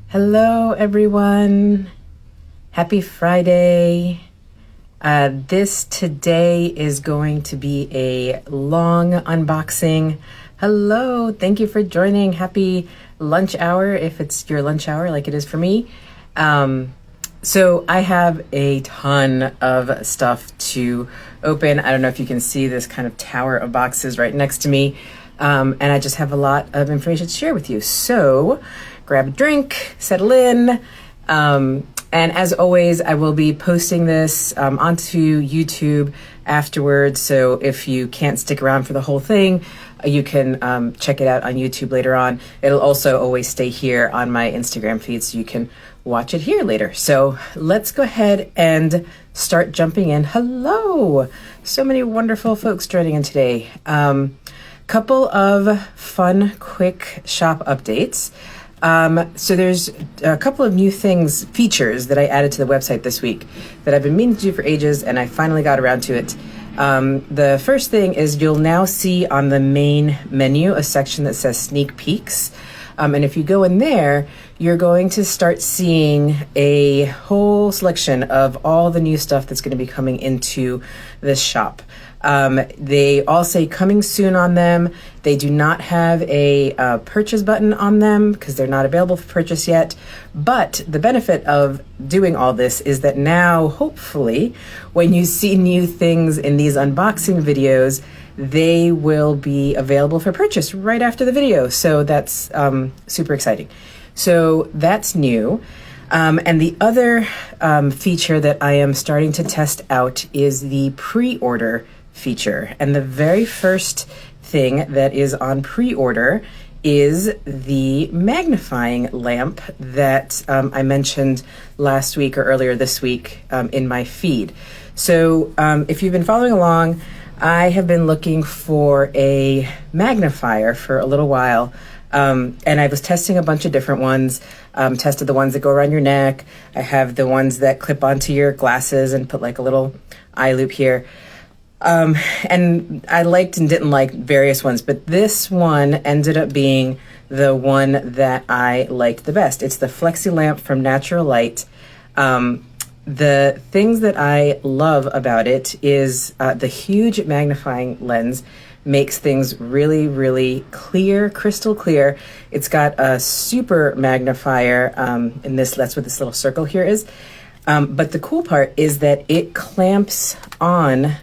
Hello, everyone. Happy Friday. This today is going to be a long unboxing. Hello, thank you for joining. Happy lunch hour, if it's your lunch hour like it is for me. So I have a ton of stuff to open. I don't know if you can see this kind of tower of boxes right next to me. And I just have a lot of information to share with you. So grab a drink, settle in. And as always, I will be posting this onto YouTube afterwards. So if you can't stick around for the whole thing, you can check it out on YouTube later on. It'll also always stay here on my Instagram feed, so you can watch it here later. So let's go ahead and start jumping in. Hello! So many wonderful folks joining in today. Couple of fun, quick shop updates. So there's a couple of new features that I added to the website this week that I've been meaning to do for ages, and I finally got around to it. The first thing is you'll now see on the main menu a section that says Sneak Peeks. And if you go in there, you're going to start seeing a whole selection of all the new stuff that's going to be coming into this shop. They all say coming soon on them. They do not have a purchase button on them because they're not available for purchase yet. But the benefit of doing all this is that now, hopefully, when you see new things in these unboxing videos, they will be available for purchase right after the video. So that's super exciting. So that's new. And the other feature that I am starting to test out is the pre-order feature. And the very first thing that is on pre-order is the magnifying lamp that I mentioned last week or earlier this week in my feed. So if you've been following along, I have been looking for a magnifier for a little while. And I was testing a bunch of different ones, tested the ones that go around your neck. I have the ones that clip onto your glasses and put like a little eye loop here. And I liked and didn't like various ones, but this one ended up being the one that I liked the best. It's the Flexi lamp from Natural Light. The things that I love about it is the huge magnifying lens makes things really, really clear, crystal clear. It's got a super magnifier in this. That's what this little circle here is. But the cool part is that it clamps on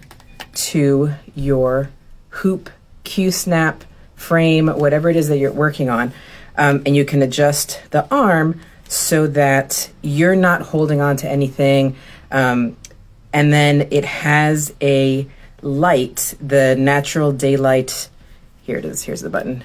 to your hoop, Q-snap, frame, whatever it is that you're working on. And you can adjust the arm so that you're not holding on to anything. And then it has a light, the natural daylight. Here it is, here's the button.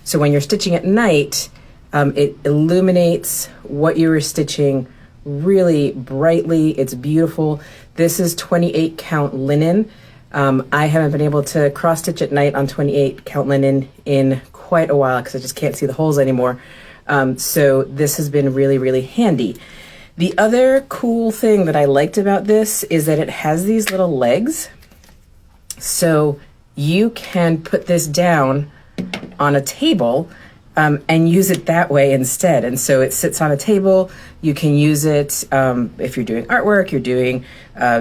So when you're stitching at night, it illuminates what you were stitching really brightly. It's beautiful. This is 28 count linen. I haven't been able to cross stitch at night on 28 count linen in quite a while because I just can't see the holes anymore. So this has been really, really handy. The other cool thing that I liked about this is that it has these little legs. So you can put this down on a table and use it that way instead. And so it sits on a table. You can use it if you're doing artwork, you're doing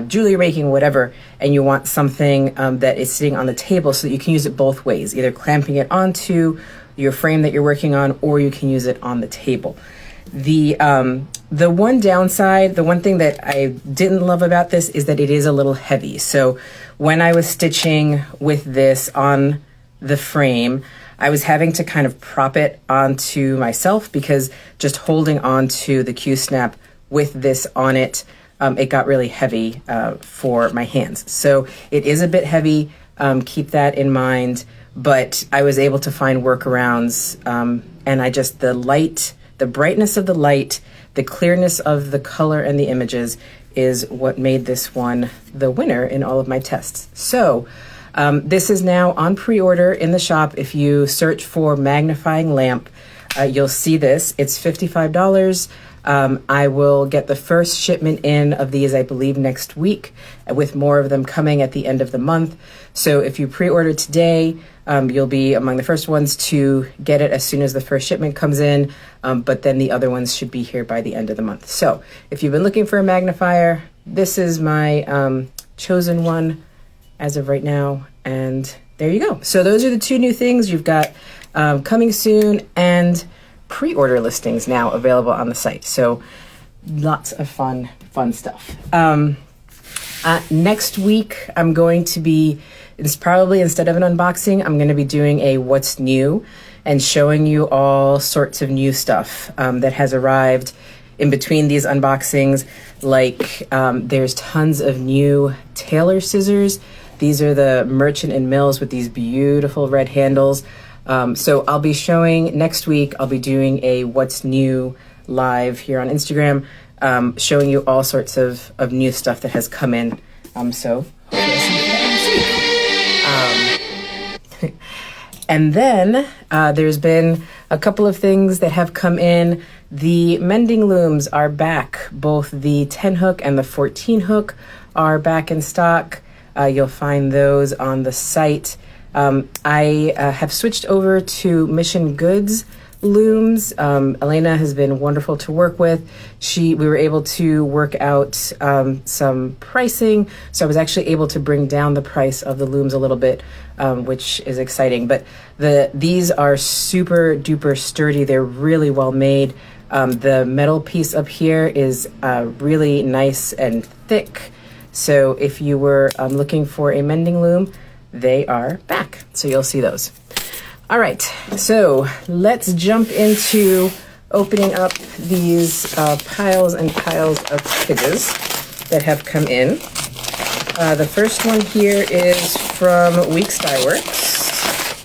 jewelry making, whatever, and you want something that is sitting on the table so that you can use it both ways, either clamping it onto your frame that you're working on, or you can use it on the table. The one downside, the one thing that I didn't love about this is that it is a little heavy. So when I was stitching with this on the frame, I was having to kind of prop it onto myself because just holding onto the Q-snap with this on it, it got really heavy for my hands. So it is a bit heavy, keep that in mind, but I was able to find workarounds, and the light, the brightness of the light, the clearness of the color and the images is what made this one the winner in all of my tests. So this is now on pre-order in the shop. If you search for Magnifying Lamp, you'll see this. It's $55. I will get the first shipment in of these, I believe, next week, with more of them coming at the end of the month. So if you pre-order today, you'll be among the first ones to get it as soon as the first shipment comes in, but then the other ones should be here by the end of the month. So if you've been looking for a magnifier, this is my chosen one as of right now, and there you go. So those are the two new things you've got coming soon, and pre-order listings now available on the site. So lots of fun stuff. Next week, I'm going to be, it's probably instead of an unboxing, I'm going to be doing a what's new and showing you all sorts of new stuff that has arrived in between these unboxings. Like there's tons of new tailor scissors. These are the Merchant and Mills with these beautiful red handles. So I'll be showing next week, I'll be doing a what's new live here on Instagram, showing you all sorts of new stuff that has come in. So hopefully I'll see you next week. And then there's been a couple of things that have come in. The Mending Looms are back. Both the 10 hook and the 14 hook are back in stock. You'll find those on the site. I have switched over to Mission Goods looms. Elena has been wonderful to work with. We were able to work out some pricing, so I was actually able to bring down the price of the looms a little bit, which is exciting. But these are super duper sturdy. They're really well made. The metal piece up here is really nice and thick. So if you were looking for a mending loom, they are back. So you'll see those. All right, so let's jump into opening up these piles and piles of packages that have come in. The first one here is from Weeks Dye Works.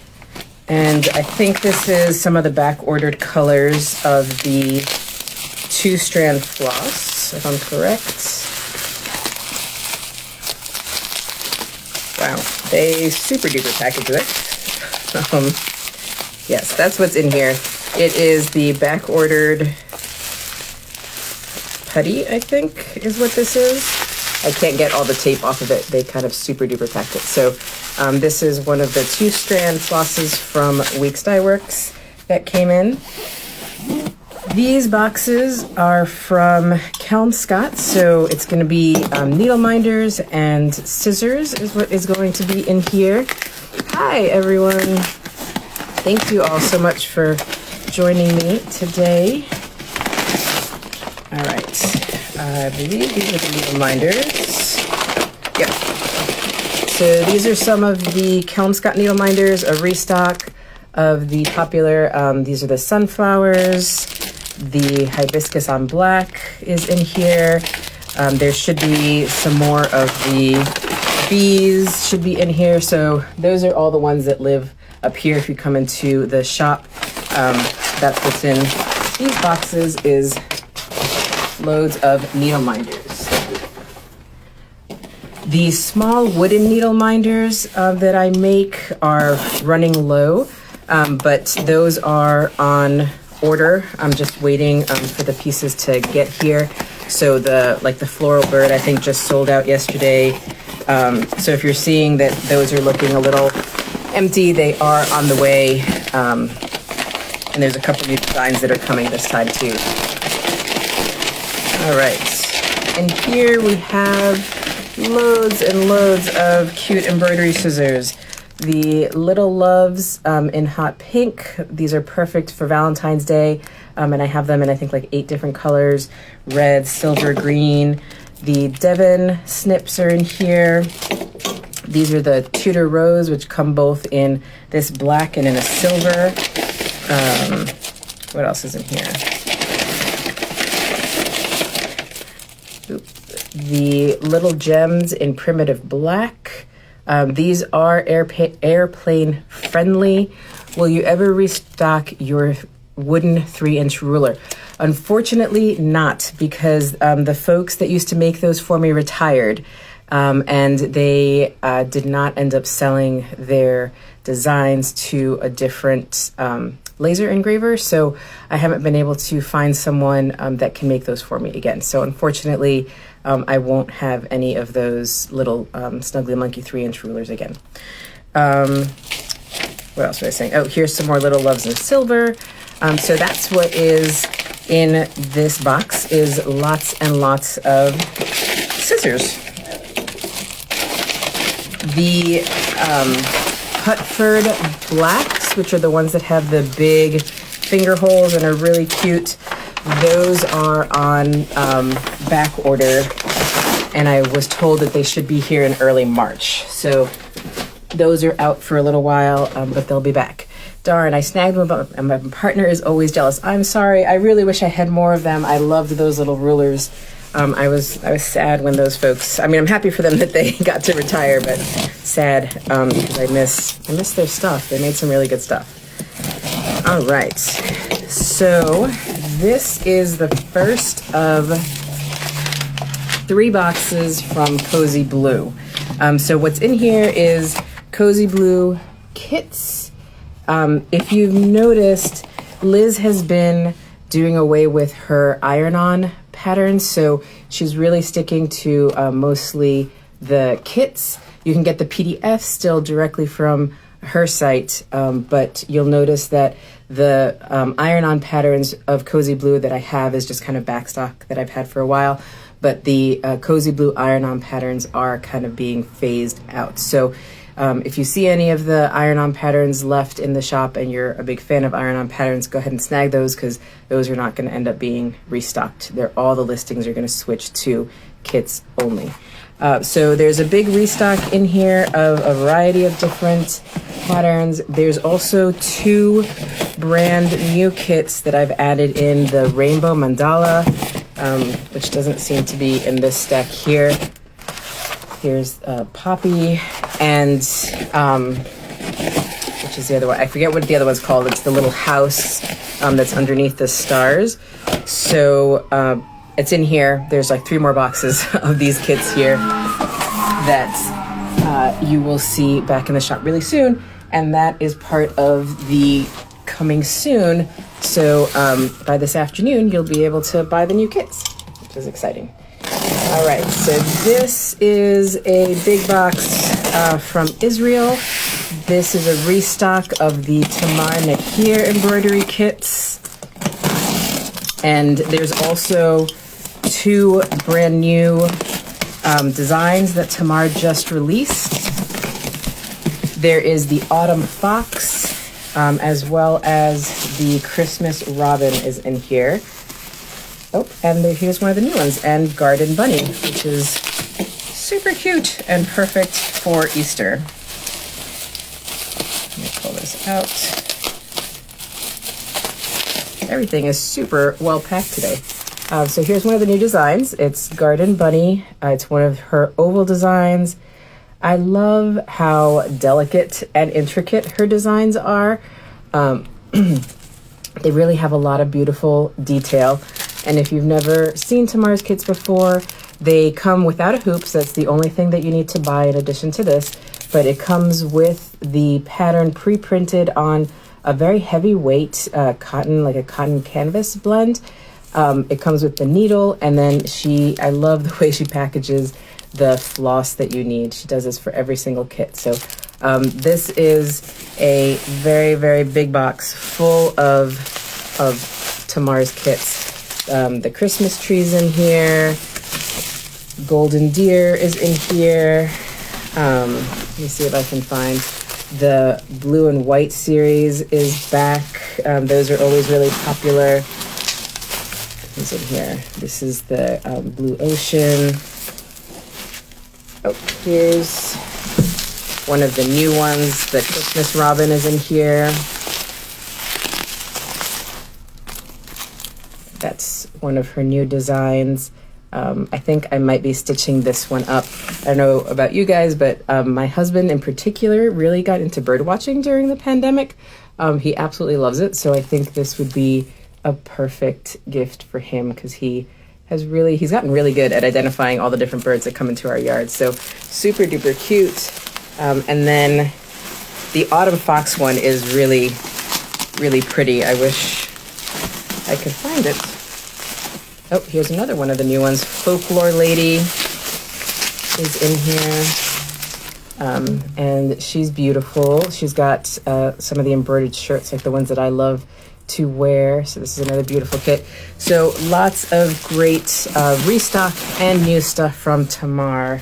And I think this is some of the back ordered colors of the 2-strand floss, if I'm correct. Wow, they super duper package it. Yes, that's what's in here. It is the back ordered putty, I think is what this is. I can't get all the tape off of it. They kind of super duper packed it. So this is one of the 2-strand flosses from Weeks Dye Works that came in. These boxes are from Kelmscott, so it's going to be needle minders and scissors is what is going to be in here. Hi, everyone. Thank you all so much for joining me today. All right. I believe these are the needle minders. Yep. So these are some of the Kelmscott needle minders, a restock of the popular, these are the sunflowers. The hibiscus on black is in here. There should be some more of the bees should be in here. So those are all the ones that live up here. If you come into the shop, that's what's in these boxes is loads of needle minders. The small wooden needle minders that I make are running low, but those are on order. I'm just waiting for the pieces to get here. So the floral bird I think just sold out yesterday. So if you're seeing that those are looking a little empty, they are on the way. And there's a couple new designs that are coming this time too. All right. And here we have loads and loads of cute embroidery scissors. The Little Loves in hot pink. These are perfect for Valentine's Day. And I have them in, I think, like 8 different colors. Red, silver, green. The Devon snips are in here. These are the Tudor Rose, which come both in this black and in a silver. What else is in here? The Little Gems in primitive black. These are airplane friendly. Will you ever restock your wooden 3-inch ruler? Unfortunately not, because the folks that used to make those for me retired, and they did not end up selling their designs to a different laser engraver, so I haven't been able to find someone that can make those for me again. So unfortunately, I won't have any of those little Snuggly Monkey 3-inch rulers again. What else was I saying? Oh, here's some more little loves in silver. So that's what is in this box, is lots and lots of scissors. The Hutford Blacks, which are the ones that have the big finger holes and are really cute, those are on back order, and I was told that they should be here in early March. So those are out for a little while, but they'll be back. Darn, I snagged them, and my partner is always jealous. I'm sorry. I really wish I had more of them. I loved those little rulers. I was sad when those folks, I mean, I'm happy for them that they got to retire, but sad because I miss their stuff. They made some really good stuff. All right. So this is the first of 3 boxes from cozyblue. So what's in here is cozyblue kits. If you've noticed, Liz has been doing away with her iron-on patterns, so she's really sticking to mostly the kits. You can get the PDF still directly from her site, but you'll notice that the iron-on patterns of cozyblue that I have is just kind of backstock that I've had for a while, but the cozyblue iron-on patterns are kind of being phased out. So if you see any of the iron-on patterns left in the shop and you're a big fan of iron-on patterns, go ahead and snag those, because those are not going to end up being restocked. All the listings are going to switch to kits only. So there's a big restock in here of a variety of different patterns. There's also 2 brand new kits that I've added in, the Rainbow Mandala, which doesn't seem to be in this stack here. Here's Poppy, and which is the other one? I forget what the other one's called. It's the little house that's underneath the stars. So it's in here. There's like 3 more boxes of these kits here that you will see back in the shop really soon, and that is part of the coming soon. So by this afternoon, you'll be able to buy the new kits, which is exciting. All right, so this is a big box from Israel. This is a restock of the Tamar Nahir embroidery kits. And there's also 2 brand new designs that Tamar just released. There is the Autumn Fox, as well as the Christmas Robin is in here. Oh, and here's one of the new ones, and Garden Bunny, which is super cute and perfect for Easter. Let me pull this out. Everything is super well packed today. So here's one of the new designs. It's Garden Bunny. It's one of her oval designs. I love how delicate and intricate her designs are. They really have a lot of beautiful detail. And if you've never seen Tamar's kits before, they come without a hoop, so that's the only thing that you need to buy in addition to this. But it comes with the pattern pre-printed on a very heavyweight cotton, like a cotton canvas blend. It comes with the needle, and then I love the way she packages the floss that you need. She does this for every single kit. So this is a very, very big box full of Tamar's kits. The Christmas tree's in here. Golden Deer is in here. Let me see if I can find the blue and white series is back. Those are always really popular. Who's in here? This is the Blue Ocean. Oh, here's one of the new ones. The Christmas Robin is in here. That's one of her new designs. I think I might be stitching this one up. I don't know about you guys, but my husband in particular really got into bird watching during the pandemic. He absolutely loves it. So I think this would be a perfect gift for him, because he's gotten really good at identifying all the different birds that come into our yard. So super duper cute. And then the Autumn Fox one is really really pretty. I wish I could find it. Oh, here's another one of the new ones. Folklore Lady is in here. And she's beautiful. She's got some of the embroidered shirts, like the ones that I love to wear. So this is another beautiful kit. So lots of great restock and new stuff from Tamar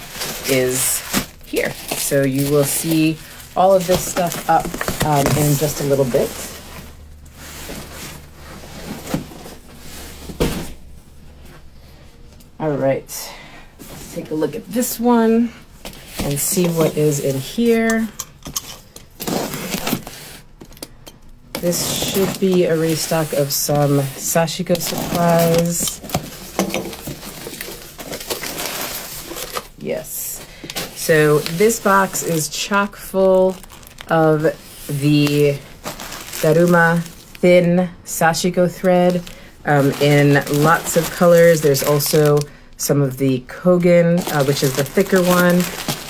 is here. So you will see all of this stuff up in just a little bit. All right, let's take a look at this one and see what is in here. This should be a restock of some Sashiko Supplies. Yes. So this box is chock full of the Daruma thin Sashiko thread in lots of colors. There's also some of the Kogan, which is the thicker one.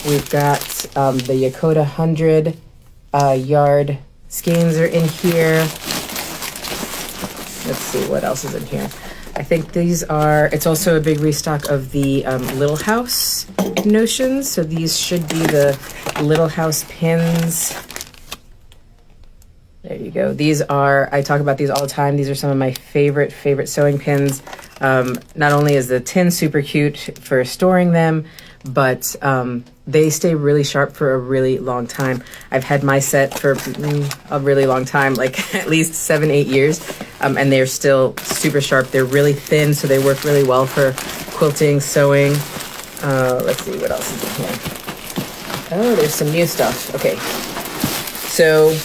We've got the Yakota 100 yard skeins are in here. Let's see what else is in here. I think these are, it's also a big restock of the Little House notions. So these should be the Little House pins. There you go. These are, I talk about these all the time. These are some of my favorite sewing pins. Not only is the tin super cute for storing them, but they stay really sharp for a really long time. I've had my set for a really long time, like at least 7-8 years, and they're still super sharp. They're really thin, so they work really well for quilting, sewing. Let's see what else is in here. Oh, there's some new stuff. Okay, so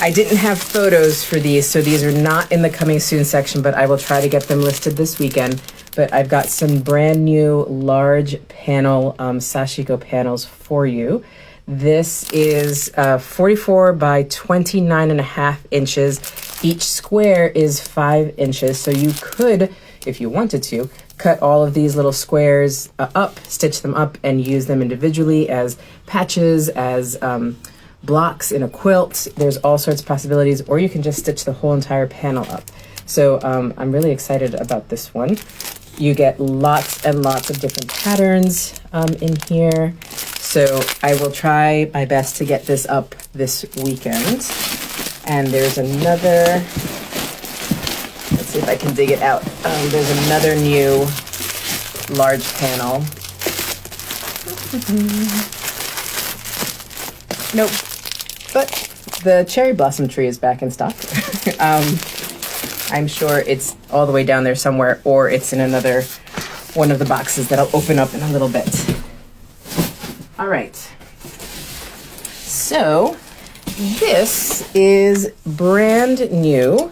I didn't have photos for these, so these are not in the coming soon section, but I will try to get them listed this weekend. But I've got some brand new large panel Sashiko panels for you. This is 44 by 29.5 inches. Each square is 5 inches, so you could, if you wanted to, cut all of these little squares up, stitch them up, and use them individually as patches, as blocks in a quilt. There's all sorts of possibilities, or you can just stitch the whole entire panel up. So I'm really excited about this one. You get lots and lots of different patterns in here. So I will try my best to get this up this weekend. And there's another, let's see if I can dig it out. There's another new large panel. Nope, but the cherry blossom tree is back in stock. I'm sure it's all the way down there somewhere, or it's in another one of the boxes that I'll open up in a little bit. All right. So this is brand new.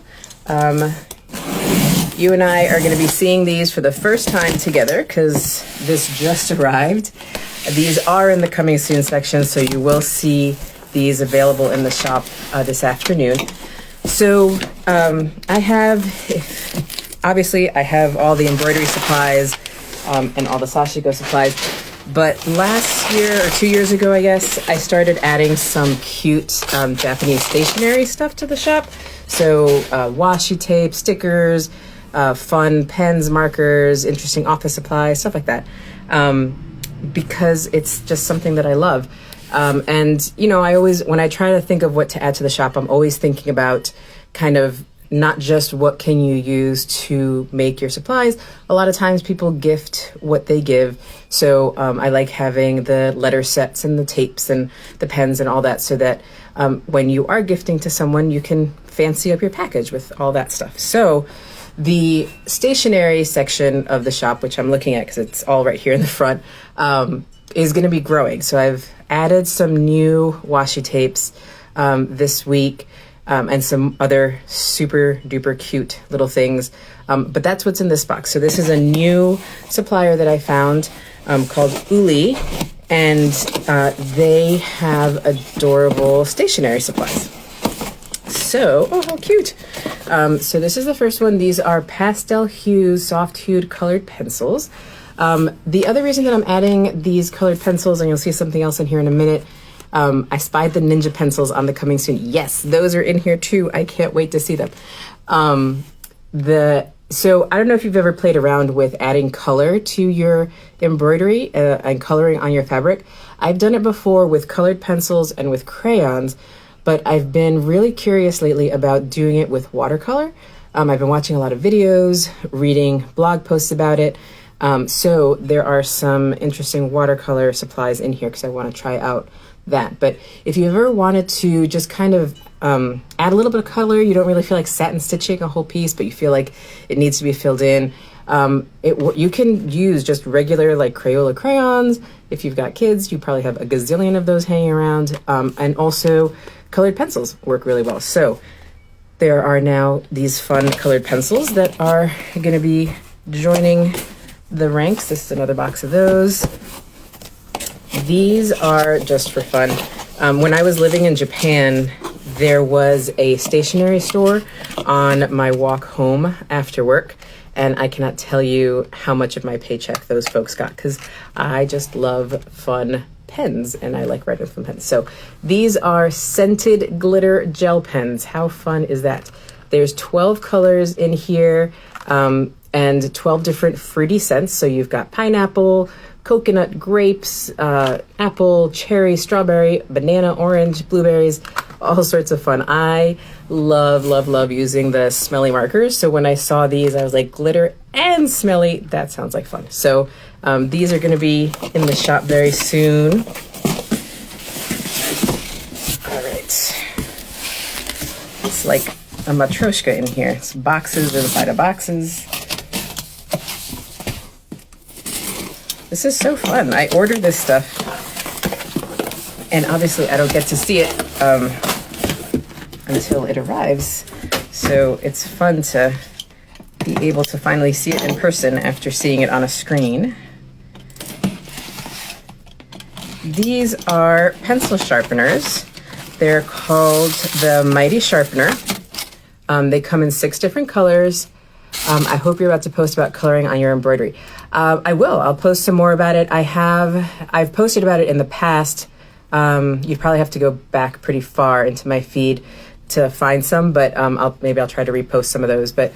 You and I are going to be seeing these for the first time together because this just arrived. These are in the coming soon section, so you will see these available in the shop this afternoon. So I have, obviously I have all the embroidery supplies and all the Sashiko supplies, but last year or 2 years ago, I guess, I started adding some cute Japanese stationery stuff to the shop. So washi tape, stickers, fun pens, markers, interesting office supplies, stuff like that, because it's just something that I love. And, you know, I always, when I try to think of what to add to the shop, I'm always thinking about kind of not just what can you use to make your supplies. A lot of times people gift what they give. So I like having the letter sets and the tapes and the pens and all that, so that when you are gifting to someone, you can fancy up your package with all that stuff. So the stationery section of the shop, which I'm looking at because it's all right here in the front, is going to be growing. So I've added some new washi tapes this week, and some other super duper cute little things. But that's what's in this box. So this is a new supplier that I found called Ooly, and they have adorable stationery supplies. So, oh, how cute. So this is the first one. These are pastel hues, soft hued colored pencils. The other reason that I'm adding these colored pencils, and you'll see something else in here in a minute, I spied the Ninja pencils on the coming soon. Yes, those are in here too. I can't wait to see them. So I don't know if you've ever played around with adding color to your embroidery and coloring on your fabric. I've done it before with colored pencils and with crayons, but I've been really curious lately about doing it with watercolor. I've been watching a lot of videos, reading blog posts about it. So there are some interesting watercolor supplies in here because I want to try out that. But if you ever wanted to just kind of add a little bit of color, you don't really feel like satin stitching a whole piece, but you feel like it needs to be filled in, you can use just regular like Crayola crayons. If you've got kids, you probably have a gazillion of those hanging around, and also colored pencils work really well. So there are now these fun colored pencils that are going to be joining the ranks. This is another box of those. These are just for fun. When I was living in Japan, there was a stationery store on my walk home after work, and I cannot tell you how much of my paycheck those folks got because I just love fun pens and I like writing with fun pens. So these are scented glitter gel pens. How fun is that? There's 12 colors in here, and 12 different fruity scents. So you've got pineapple, coconut, grapes, apple, cherry, strawberry, banana, orange, blueberries, all sorts of fun. I love, love, love using the smelly markers. So when I saw these, I was like, glitter and smelly, that sounds like fun. So these are going to be in the shop very soon. All right. It's like a matryoshka in here. It's boxes inside of boxes. This is so fun. I ordered this stuff, and obviously I don't get to see it until it arrives. So it's fun to be able to finally see it in person after seeing it on a screen. These are pencil sharpeners. They're called the Mighty Sharpener. They come in 6 different colors. I hope you're about to post about coloring on your embroidery. I will. I'll post some more about it. I've posted about it in the past. You'd probably have to go back pretty far into my feed to find some, but maybe I'll try to repost some of those. But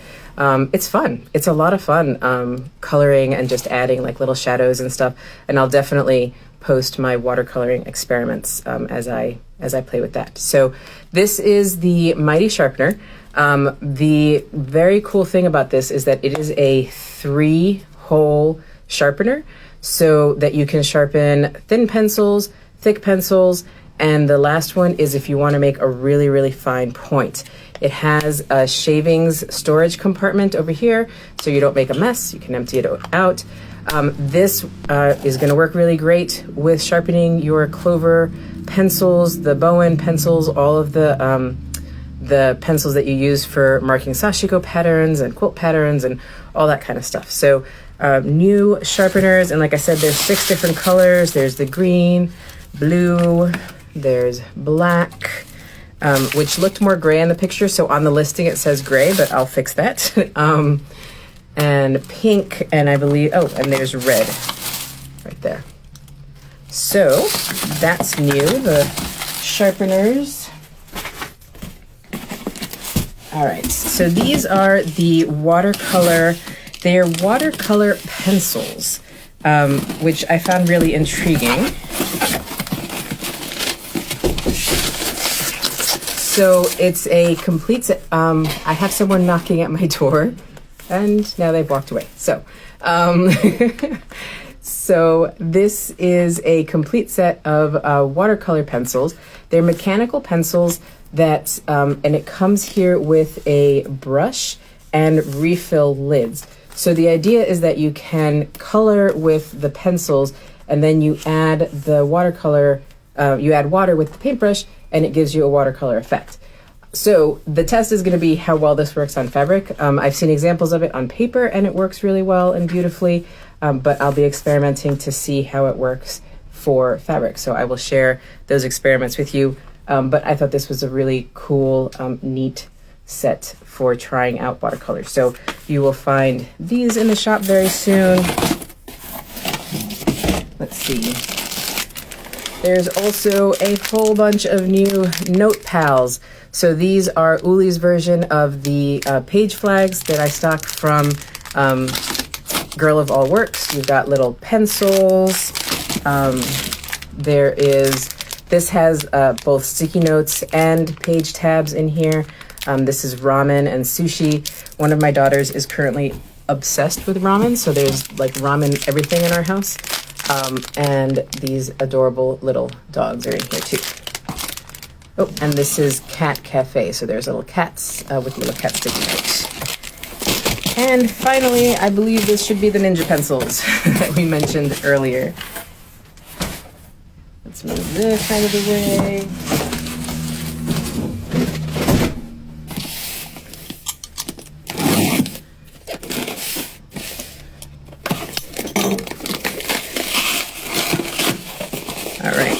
it's fun. It's a lot of fun coloring and just adding like little shadows and stuff. And I'll definitely post my watercoloring experiments as I play with that. So this is the Mighty Sharpener. The very cool thing about this is that it is a 3-hole sharpener so that you can sharpen thin pencils, thick pencils, and the last one is if you want to make a really, really fine point. It has a shavings storage compartment over here so you don't make a mess. You can empty it out. This is going to work really great with sharpening your Clover pencils, the Bowen pencils, all of the pencils that you use for marking Sashiko patterns and quilt patterns and all that kind of stuff. So new sharpeners, and like I said, there's 6 different colors. There's the green, blue, there's black, which looked more gray in the picture. So on the listing it says gray, but I'll fix that. And pink, and I believe, and there's red right there. So that's new, the sharpeners. All right, so these are the watercolor, they're watercolor pencils, which I found really intriguing. So it's a complete set. I have someone knocking at my door, and now they've walked away. So, so this is a complete set of watercolor pencils. They're mechanical pencils that, and it comes here with a brush and refill lids. So the idea is that you can color with the pencils, and then you add the watercolor, you add water with the paintbrush, and it gives you a watercolor effect. So the test is going to be how well this works on fabric. I've seen examples of it on paper, and it works really well and beautifully, but I'll be experimenting to see how it works for fabric. So I will share those experiments with you. But I thought this was a really cool, neat set for trying out watercolors. So you will find these in the shop very soon. Let's see. There's also a whole bunch of new note pals. So these are Ooly's version of the page flags that I stocked from Girl of All Works. You've got little pencils. This has both sticky notes and page tabs in here. This is ramen and sushi. One of my daughters is currently obsessed with ramen, so there's like ramen everything in our house. And these adorable little dogs are in here too. Oh, and this is Cat Cafe, so there's little cats with little cat sticky notes. And finally, I believe this should be the Ninja pencils that we mentioned earlier. Let's move this out of the way. All right.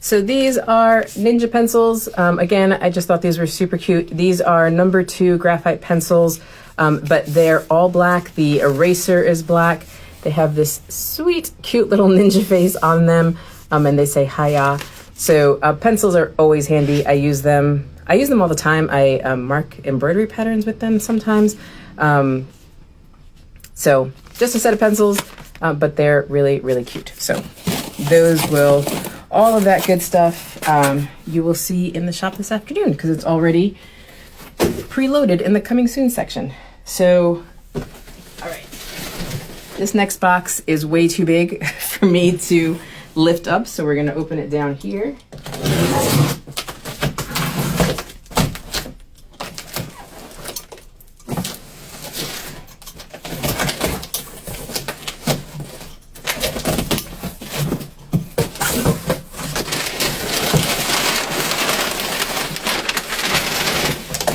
So these are Ninja pencils. Again, I just thought these were super cute. These are number 2 graphite pencils, but they're all black. The eraser is black. They have this sweet, cute little ninja face on them. And they say hiya. So pencils are always handy. I use them all the time. I mark embroidery patterns with them sometimes. So just a set of pencils, but they're really, really cute. So all of that good stuff you will see in the shop this afternoon because it's already preloaded in the coming soon section. So, all right. This next box is way too big for me to lift up, so we're going to open it down here.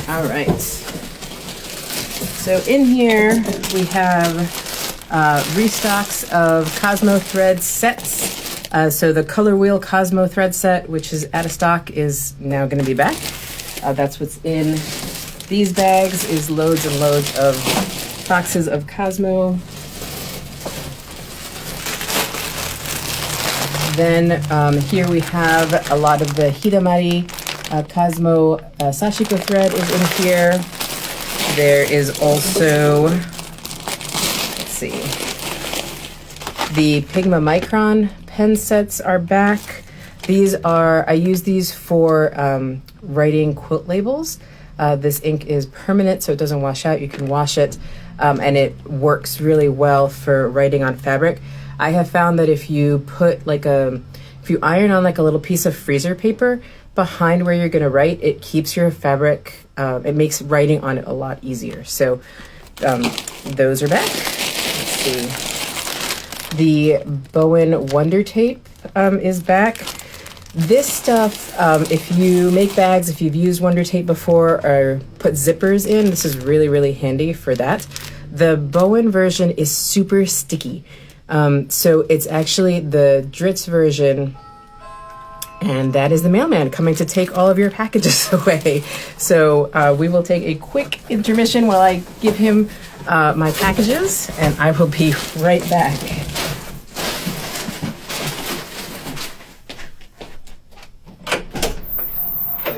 All right. So in here we have restocks of Cosmo thread sets. So the Color Wheel Cosmo thread set, which is out of stock, is now going to be back. That's what's in these bags, is loads and loads of boxes of Cosmo. Then here we have a lot of the Hidamari Cosmo Sashiko thread is in here. There is also, let's see, the Pigma Micron pen sets are back. I use these for writing quilt labels. This ink is permanent, so it doesn't wash out. You can wash it, and it works really well for writing on fabric. I have found that if you put if you iron on like a little piece of freezer paper behind where you're gonna write, it keeps your fabric, it makes writing on it a lot easier. So those are back. Let's see. The Bowen Wonder Tape is back. This stuff, if you make bags, if you've used Wonder Tape before or put zippers in, this is really, really handy for that. The Bowen version is super sticky. So it's actually the Dritz version, and that is the mailman coming to take all of your packages away. So we will take a quick intermission while I give him my packages, and I will be right back.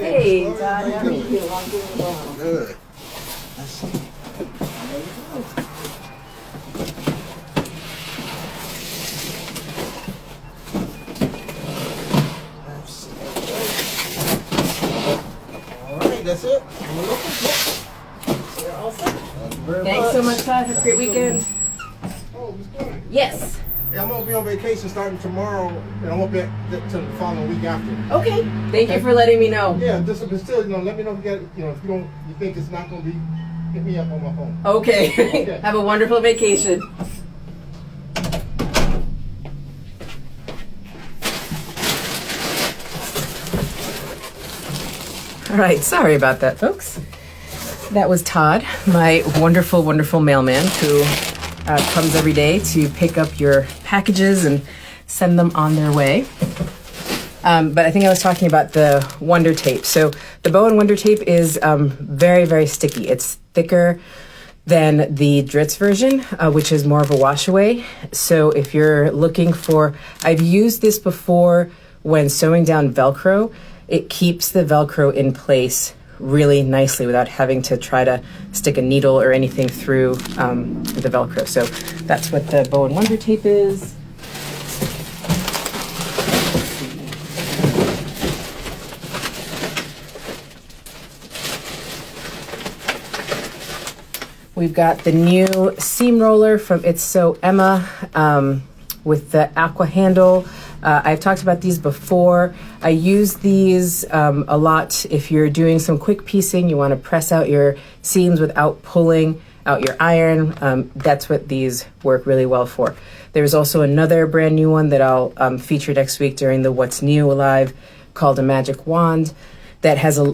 Hey, Todd, how are you? I'm doing well. Good. All right, that's it. You're all set. Thanks so much, Todd. Have a great weekend. Oh, Miss Glenn. Yes. Yeah, I'm gonna be on vacation starting tomorrow, and I won't be to the following week after. Okay. Thank you for letting me know. Yeah, but still, let me know if you get, if you think it's not gonna be, hit me up on my phone. Okay. Okay. Have a wonderful vacation. All right. Sorry about that, folks. That was Todd, my wonderful, wonderful mailman who comes every day to pick up your packages and send them on their way. But I think I was talking about the Wonder Tape. So the Bowen Wonder Tape is very, very sticky. It's thicker than the Dritz version, which is more of a wash away. So if you're looking for, I've used this before when sewing down Velcro, it keeps the Velcro in place really nicely without having to try to stick a needle or anything through the Velcro. So that's what the Bowen Wonder Tape is. We've got the new seam roller from It's So Emma with the aqua handle. I've talked about these before. I use these a lot if you're doing some quick piecing, you want to press out your seams without pulling out your iron. That's what these work really well for. There's also another brand new one that I'll feature next week during the What's New Live called a Magic Wand that has a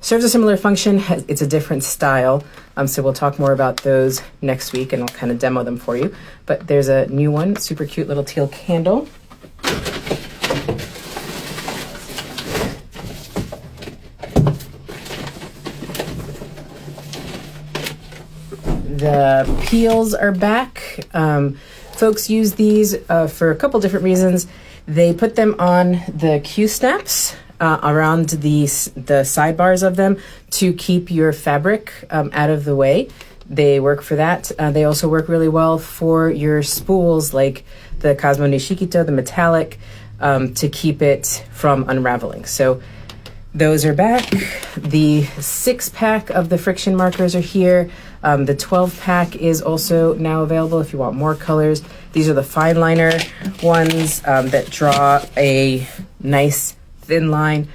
serves a similar function. It's a different style. So we'll talk more about those next week and I'll kind of demo them for you. But there's a new one, super cute little teal candle. The peels are back. Folks use these for a couple different reasons. They put them on the Q-snaps around the sidebars of them to keep your fabric out of the way. They work for that. They also work really well for your spools like the Cosmo Nishikito, the metallic, to keep it from unraveling. So those are back. The 6-pack of the friction markers are here. The 12-pack is also now available if you want more colors. These are the fine liner ones that draw a nice thin line,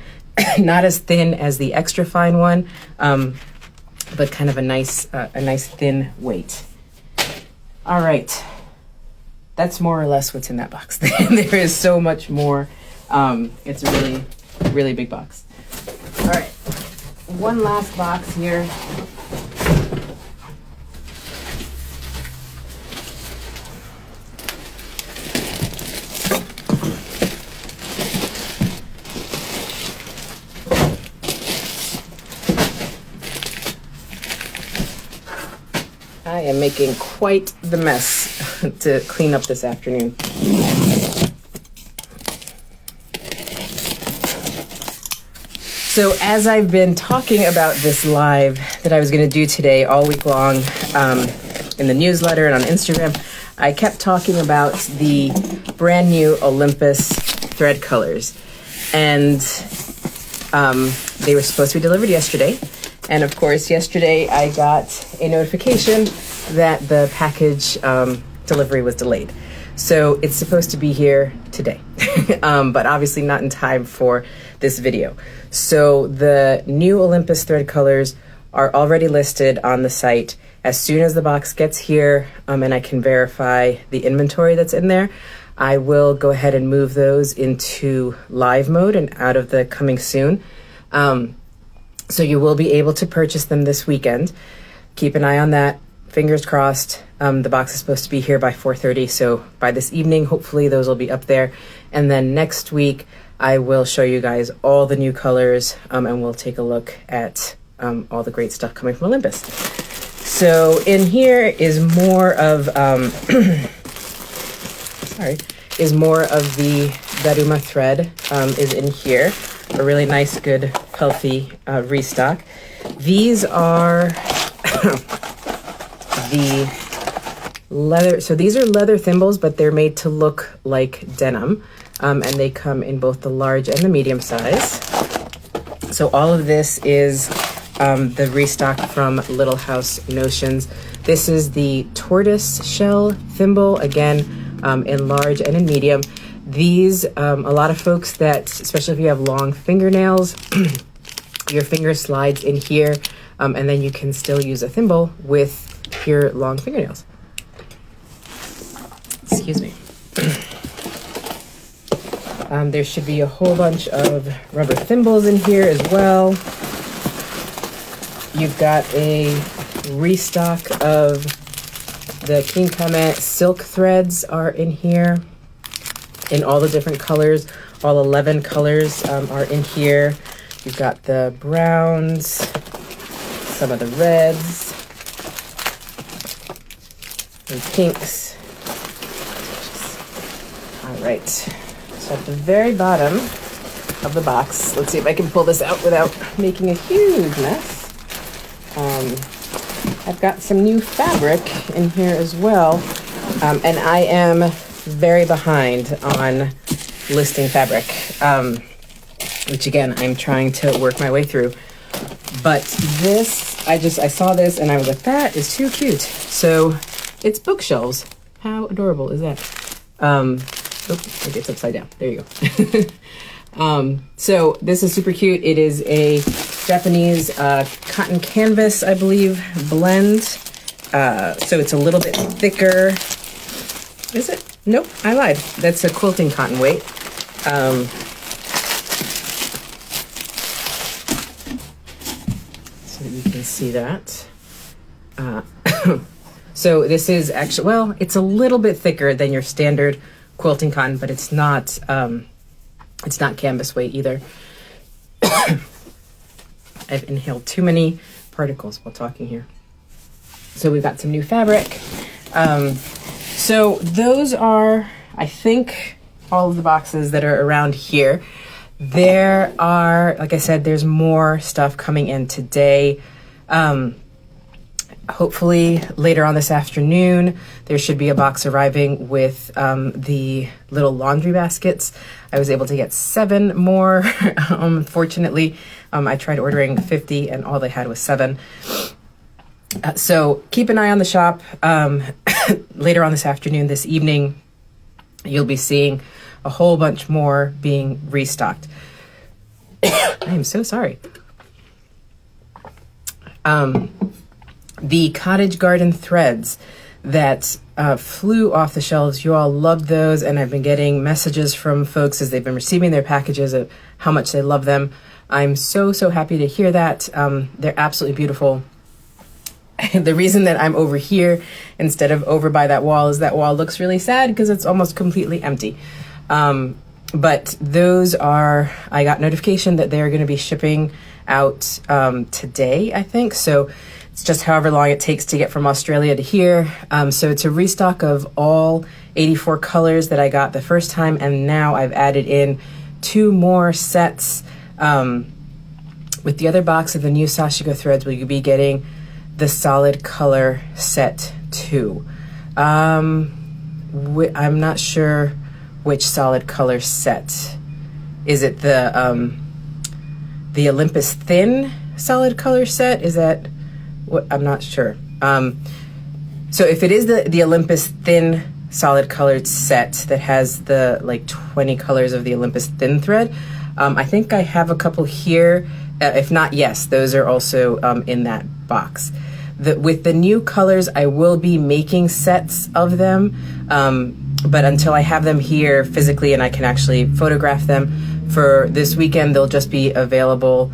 not as thin as the extra fine one, but kind of a nice thin weight. All right, that's more or less what's in that box. There is so much more. It's a really, really big box. All right, one last box here. I am making quite the mess to clean up this afternoon. So as I've been talking about this live that I was going to do today all week long in the newsletter and on Instagram, I kept talking about the brand new Olympus thread colors. And they were supposed to be delivered yesterday. And of course, yesterday I got a notification that the package delivery was delayed. So it's supposed to be here today, but obviously not in time for this video. So the new Olympus thread colors are already listed on the site. As soon as the box gets here and I can verify the inventory that's in there, I will go ahead and move those into live mode and out of the coming soon. So you will be able to purchase them this weekend. Keep an eye on that. Fingers crossed. The box is supposed to be here by 4:30. So by this evening, hopefully those will be up there. And then next week, I will show you guys all the new colors and we'll take a look at all the great stuff coming from Olympus. So in here is more of, more of the Daruma thread is in here. A really nice, good, healthy restock. These are the leather. So these are leather thimbles, but they're made to look like denim. And they come in both the large and the medium size. So all of this is the restock from Little House Notions. This is the tortoise shell thimble, again, in large and in medium. These, a lot of folks that, especially if you have long fingernails, your finger slides in here, and then you can still use a thimble with your long fingernails. Excuse me. There should be a whole bunch of rubber thimbles in here as well. You've got a restock of the Kinkame silk threads are in here in all the different colors. All 11 colors are in here. You've got the browns, some of the reds, and pinks. All right. So at the very bottom of the box, let's see if I can pull this out without making a huge mess. I've got some new fabric in here as well, and I am very behind on listing fabric, which again, I'm trying to work my way through. But this, I saw this and I was like, that is too cute. So it's bookshelves. How adorable is that? Maybe it's upside down. There you go. So this is super cute. It is a Japanese cotton canvas, I believe, blend. So it's a little bit thicker. Is it? Nope, I lied. That's a quilting cotton weight. So you can see that. So this is actually, well, it's a little bit thicker than your standard quilting cotton, but it's not canvas weight either. I've inhaled too many particles while talking here. So we've got some new fabric. So those are, I think, all of the boxes that are around here. There are, like I said, there's more stuff coming in today. Hopefully later on this afternoon, there should be a box arriving with the little laundry baskets. I was able to get 7 more. Unfortunately, I tried ordering 50 and all they had was 7. So keep an eye on the shop. Later on this afternoon, this evening, you'll be seeing a whole bunch more being restocked. I am so sorry. The Cottage garden threads that flew off the shelves, you all loved those, and I've been getting messages from folks as they've been receiving their packages of how much they love them. I'm so happy to hear that. They're absolutely beautiful. The reason that I'm over here instead of over by that wall looks really sad because it's almost completely empty. But those are, I got notification that they're going to be shipping out today, I think. So it's just however long it takes to get from Australia to here. So it's a restock of all 84 colors that I got the first time, and now I've added in 2 more sets. With the other box of the new Sashiko threads, will you be getting the solid color set 2? I'm not sure which solid color set. Is it the Olympus thin solid color set? Is that what? I'm not sure. So if it is the Olympus thin solid colored set that has the like 20 colors of the Olympus thin thread, I think I have a couple here. If not, yes, those are also in that box. With the new colors, I will be making sets of them, but until I have them here physically and I can actually photograph them for this weekend, they'll just be available.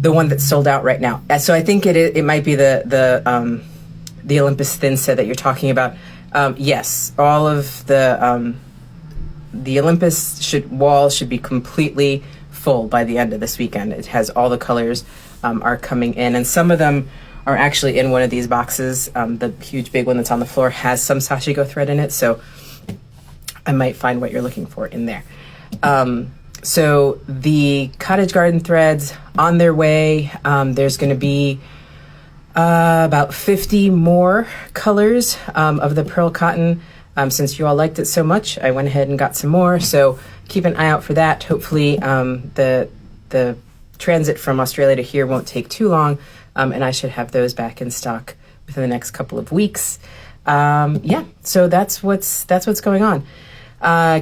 The one that's sold out right now. So I think it might be the Olympus thin set that you're talking about. Yes, all of the Olympus wall should be completely full by the end of this weekend. It has all the colors are coming in, and some of them are actually in one of these boxes. The huge big one that's on the floor has some Sashiko thread in it, so I might find what you're looking for in there. So the Cottage garden threads on their way. There's going to be about 50 more colors of the pearl cotton. Since you all liked it so much, I went ahead and got some more. So keep an eye out for that. Hopefully the transit from Australia to here won't take too long, and I should have those back in stock within the next couple of weeks. Yeah, so that's what's going on.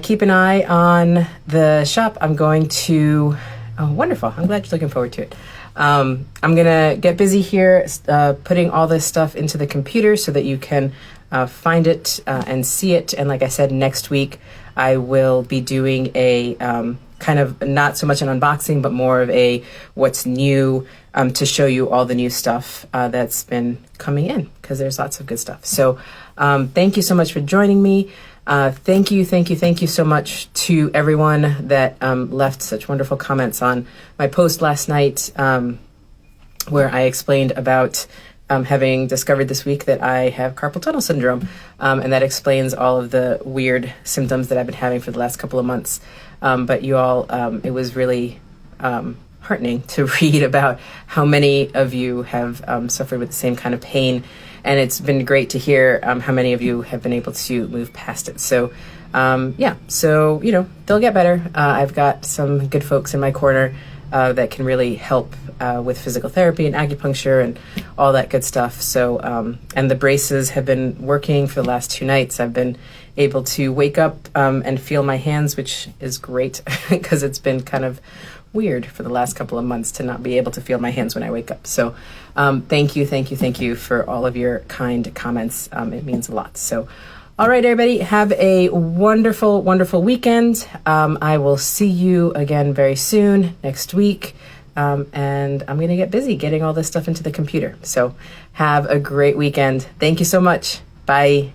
Keep an eye on the shop. I'm going to, oh, wonderful. I'm glad you're looking forward to it. I'm going to get busy here putting all this stuff into the computer so that you can find it and see it. And like I said, next week I will be doing a kind of not so much an unboxing, but more of a what's new to show you all the new stuff that's been coming in, because there's lots of good stuff. So thank you so much for joining me. Thank you so much to everyone that left such wonderful comments on my post last night, where I explained about having discovered this week that I have carpal tunnel syndrome, and that explains all of the weird symptoms that I've been having for the last couple of months. But you all, it was really heartening to read about how many of you have suffered with the same kind of pain, and it's been great to hear how many of you have been able to move past it. So so they'll get better. I've got some good folks in my corner that can really help with physical therapy and acupuncture and all that good stuff. So and the braces have been working for the last 2 nights. I've been able to wake up and feel my hands, which is great because it's been kind of weird for the last couple of months to not be able to feel my hands when I wake up. So thank you for all of your kind comments. It means a lot. So all right, everybody, have a wonderful, wonderful weekend. I will see you again very soon next week. And I'm going to get busy getting all this stuff into the computer. So have a great weekend. Thank you so much. Bye.